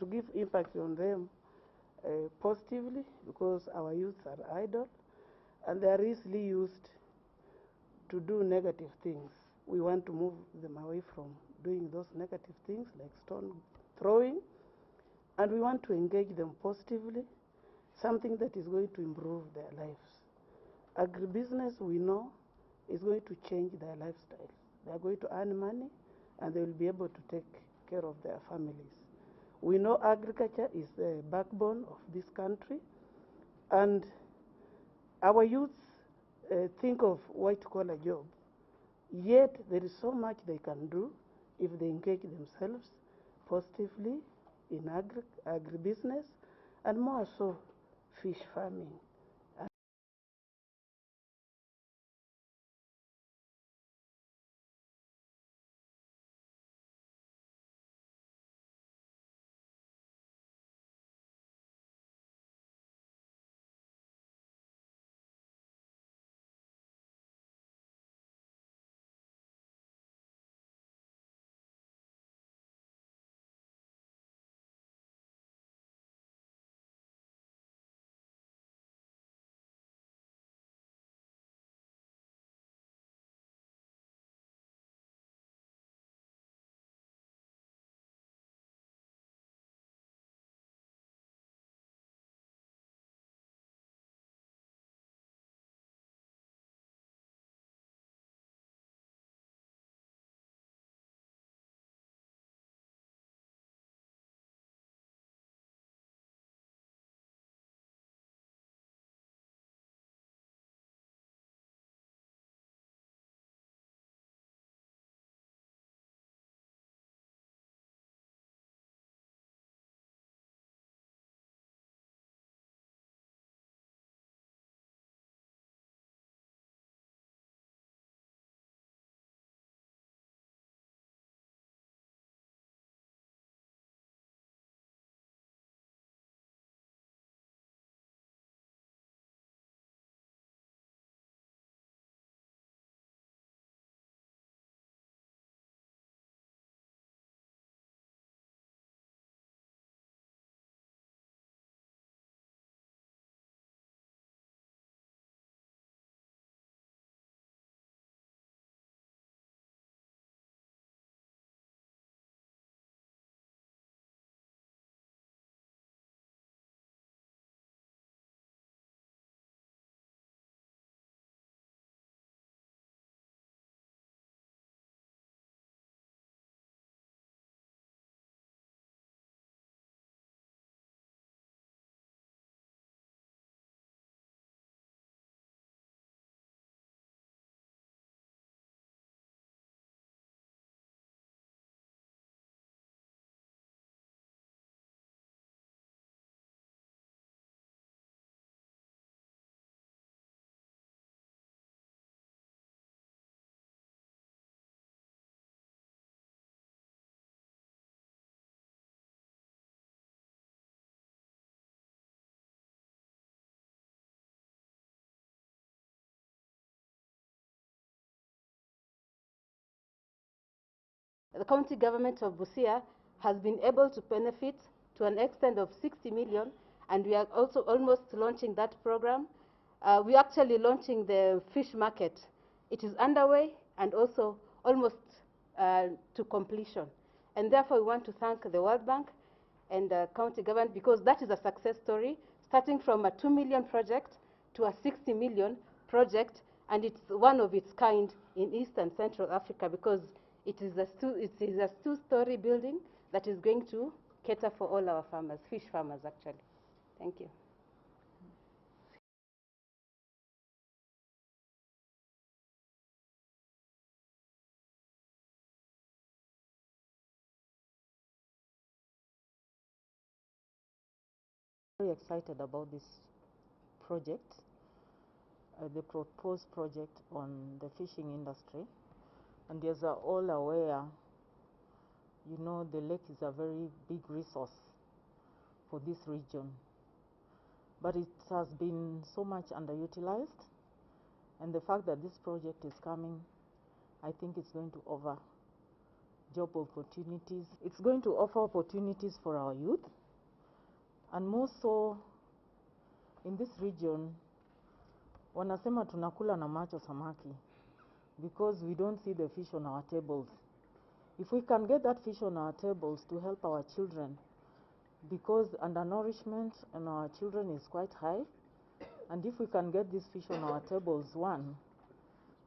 give impact on them positively, because our youths are idle and they are easily used to do negative things. We want to move them away from doing those negative things like stone throwing, and we want to engage them positively, something that is going to improve their lives. Agribusiness, we know, is going to change their lifestyle. They are going to earn money and they will be able to take care of their families. We know agriculture is the backbone of this country, and our youths think of white-collar job, yet there is so much they can do if they engage themselves positively in agribusiness, and more so fish farming. The county government of Busia has been able to benefit to an extent of 60 million, and we are also almost launching that program. We're actually launching the fish market. It is underway and also almost to completion. And therefore, we want to thank the World Bank and the county government, because that is a success story, starting from a 2 million project to a 60 million project, and it's one of its kind in East and Central Africa, because it is a two-story building that is going to cater for all our farmers, fish farmers actually. Thank you. Very excited about this project, the proposed project on the fishing industry. And as are all aware, you know, the lake is a very big resource for this region, but it has been so much underutilized, and the fact that this project is coming, I think it's going to job opportunities. It's going to offer opportunities for our youth, and more so in this region, wanasema tunakula na macho samaki, because we don't see the fish on our tables. If we can get that fish on our tables to help our children, because undernourishment in our children is quite high, and if we can get this fish on our tables, one,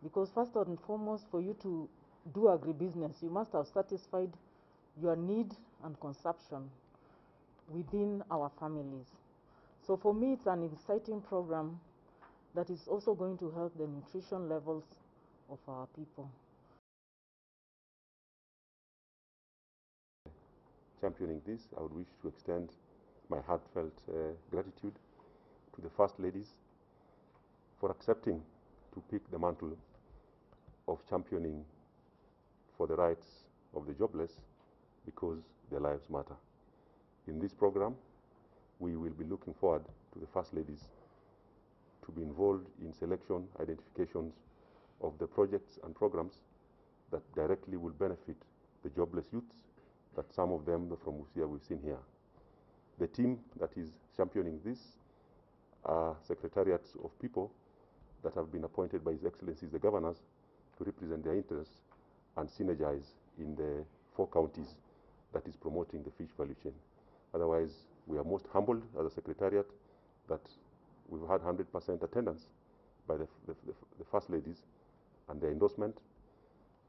because first and foremost, for you to do agribusiness, you must have satisfied your need and consumption within our families. So for me, it's an exciting program that is also going to help the nutrition levels of our people. Championing this, I would wish to extend my heartfelt gratitude to the First Ladies for accepting to pick the mantle of championing for the rights of the jobless, because their lives matter. In this program, we will be looking forward to the First Ladies to be involved in selection, identifications of the projects and programs that directly will benefit the jobless youths, that some of them from Busia we've seen here. The team that is championing this are secretariats of people that have been appointed by His Excellencies the Governors to represent their interests and synergize in the 4 counties that is promoting the fish value chain. Otherwise, we are most humbled as a secretariat that we've had 100% attendance by the First Ladies and their endorsement.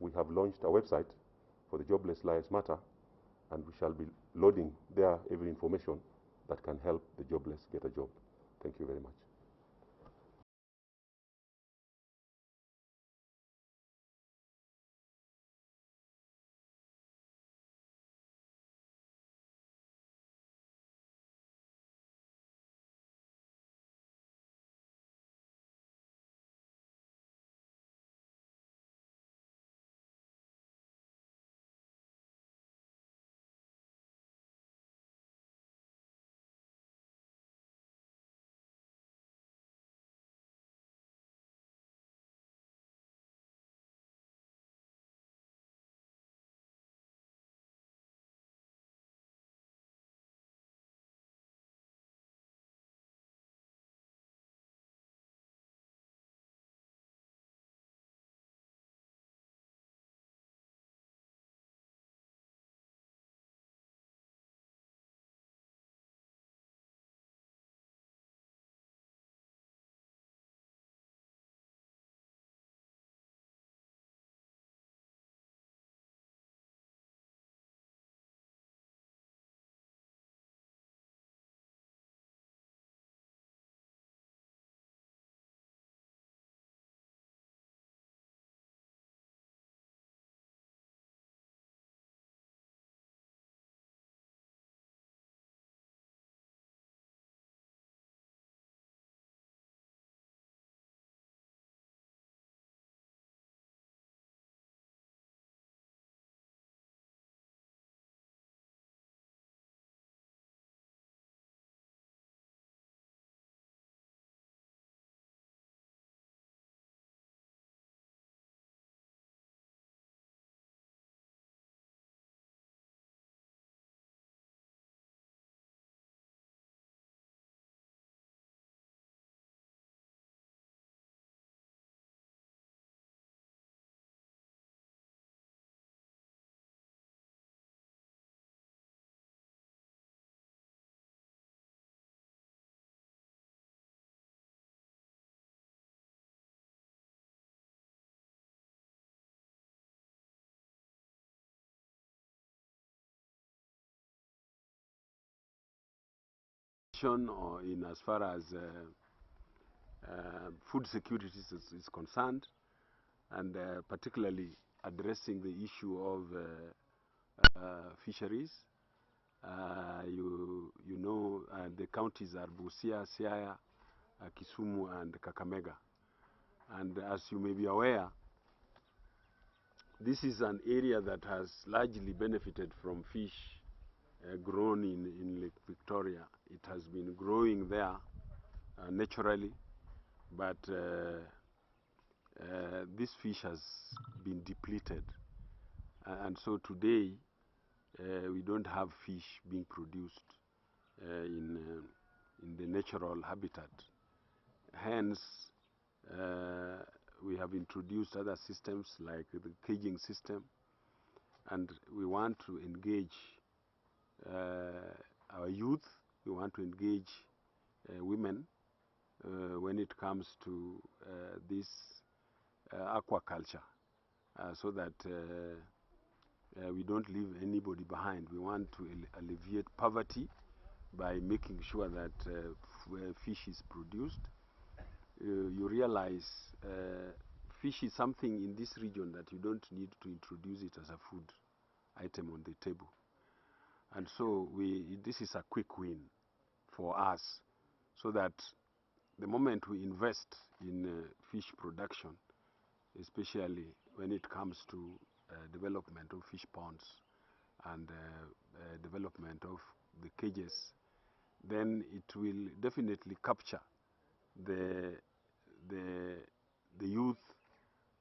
We have launched a website for the Jobless Lives Matter, and we shall be loading there every information that can help the jobless get a job. Thank you very much. Or in as far as food security is concerned, and particularly addressing the issue of fisheries. You know, the counties are Busia, Siaya, Kisumu, and Kakamega. And as you may be aware, this is an area that has largely benefited from fish grown in Lake Victoria. It has been growing there naturally, but this fish has been depleted And so today, we don't have fish being produced in the natural habitat. Hence, we have introduced other systems like the caging system, and we want to engage our youth, we want to engage women when it comes to this aquaculture, so that we don't leave anybody behind. We want to alleviate poverty by making sure that fish is produced. You realize fish is something in this region that you don't need to introduce it as a food item on the table. And so this is a quick win for us, so that the moment we invest in fish production, especially when it comes to development of fish ponds and development of the cages, then it will definitely capture the youth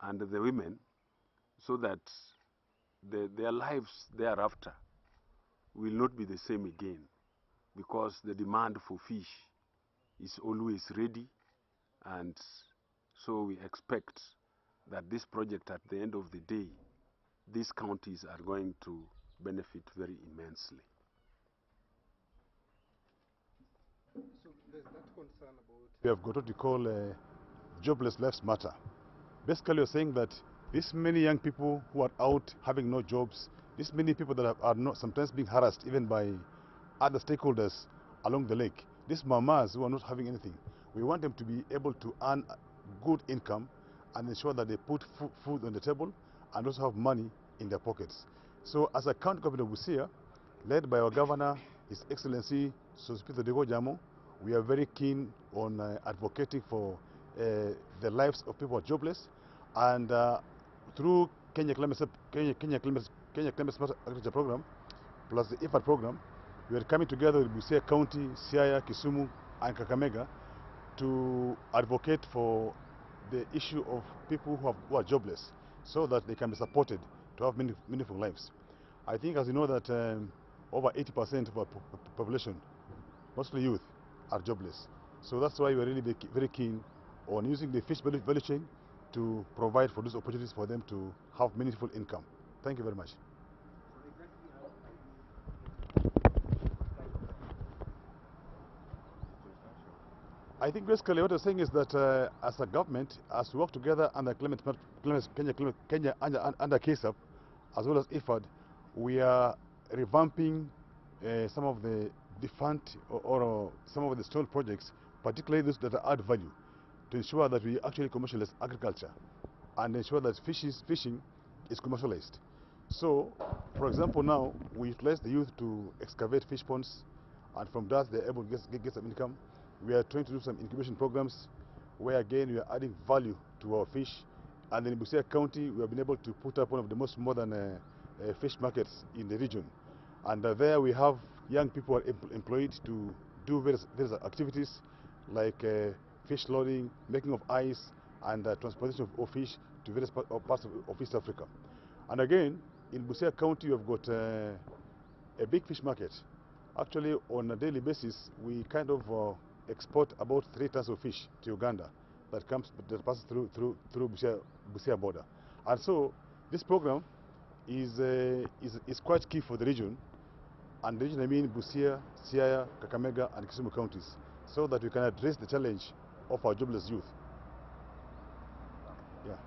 and the women, so that their lives thereafter will not be the same again, because the demand for fish is always ready. And so we expect that this project, at the end of the day, these counties are going to benefit very immensely. So there's that concern about... We have got what we call jobless lives matter. Basically, you're saying that this many young people who are out having no jobs, this many people that are not sometimes being harassed even by other stakeholders along the lake, these mamas who are not having anything, we want them to be able to earn good income and ensure that they put food on the table and also have money in their pockets. So as a county government of Busia, led by our governor, His Excellency Sospeter Dego Jamo, we are very keen on advocating for the lives of people who are jobless, and through Kenya Climate Smart Agriculture Program plus the IFAD program, we are coming together with Busia County, Siaya, Kisumu and Kakamega to advocate for the issue of people who are jobless, so that they can be supported to have meaningful lives. I think, as you know, that over 80% of our population, mostly youth, are jobless. So that's why we're really very keen on using the fish value chain to provide for those opportunities for them to have meaningful income. Thank you very much. I think basically what I'm saying is that as a government, as we work together under Kenya under KSAP, as well as IFAD, we are revamping some of the defunct or some of the stalled projects, particularly those that add value, to ensure that we actually commercialize agriculture and ensure that fishing is commercialized. So, for example, now we utilize the youth to excavate fish ponds, and from that they're able to get some income. We are trying to do some incubation programs where, again, we are adding value to our fish. And in Busia County, we have been able to put up one of the most modern fish markets in the region. And there we have young people employed to do various activities like fish loading, making of ice, and transportation of fish to various parts of East Africa. And again, in Busia County, we have got a big fish market. Actually, on a daily basis, we kind of export about 3 tons of fish to Uganda that passes through Busia border. And so this program is quite key for the region, and the region I mean Busia, Siaya, Kakamega and Kisumu counties, so that we can address the challenge of our jobless youth. Yeah.